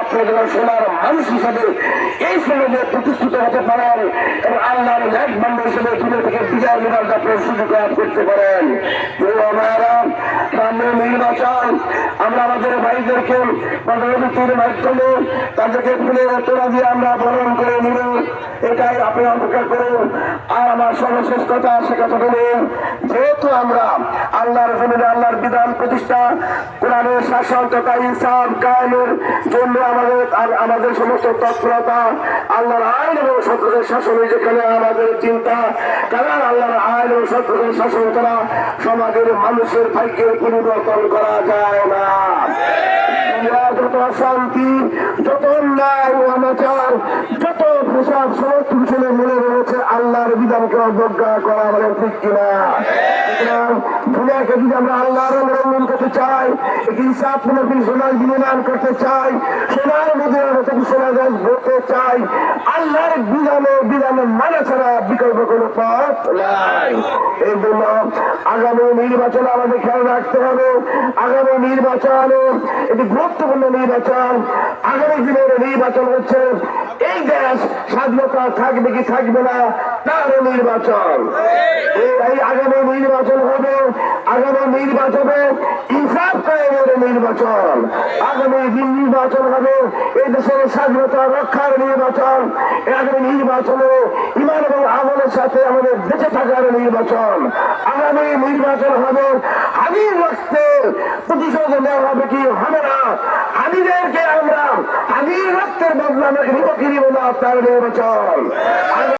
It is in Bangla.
আপনাদের সোনার মানুষ হিসাবে এই সমাজে প্রতিষ্ঠিত হতে পারেন এবং আল্লাহর ন্যাক বান্ধব হিসেবে দূরে থেকে বিজয় নির্বাচন আপনার সুযোগ করতে পারেন। সামনে নির্বাচন, আমরা আমাদের ভাইদেরকে পদোন্নতির মাধ্যমে তাদেরকে ফুলের তোলা দিয়ে আমরা বরণ করে নিব, এটাই আপনি অপেক্ষা করুন। আর আমার সর্বশেষ কথা সে কথা বলে, যেহেতু আমরা আল্লাহর জমিনে আল্লাহর বিধান প্রতিষ্ঠা, কোরআনের শাসন তথা ইনসাফ কায়েমের জন্য আমাদের সমস্ত তৎপরতা আল্লাহর আইন এবং সত্যের শাসনে যেখানে আমাদের চিন্তা, কারণ আল্লাহর আইন এবং সত্যের শাসন করা সমাজের মানুষের ভাগ্যের পরিবর্তন করা যায় না। যত অশান্তি, যত অন্যায় অনাচার, যত প্রসাদ সমস্ত পিছনে মনে রয়েছে আল্লাহর বিধানকে অবজ্ঞা করা, বলে ঠিক কিনা? দুনিয়াকে যদি আমরা আল্লাহর রঙিন করতে চাই, একটি ইনসাফপূর্ণ সোনার বিনিময় করতে চাই, সোনার মদিনার মতো সোনা গাছ ভরতে চাই, আল্লাহর বিধানে মানা ছাড়া বিকল্প কোনো পথ নাই। এই জন্য আগামী নির্বাচনে আমাদের খেয়াল রাখতে হবে। আগামী নির্বাচনে এটি গুরুত্বপূর্ণ নির্বাচন। আগামী দিনের নির্বাচন হচ্ছে এই দেশ স্বাধীনতা থাকবে কি থাকবে না তার নির্বাচন। এই আগামী নির্বাচন হবে, আগামী নির্বাচনে ইনসাফ কায়েমের নির্বাচন। আগামী দিন নির্বাচন হবে এই দেশের স্বাধীনতা রক্ষার নির্বাচন। আগামী নির্বাচনে ইমান এবং আমলের সাথে আমাদের বেঁচে থাকার নির্বাচন। আগামী নির্বাচন হবে হানির রক্তের প্রতিশোধ নেওয়া হবে কি হবে না, হানিদেরকে আমরা হানির রক্তের বদলা আমরা নিব কি নিব না তার নির্বাচন।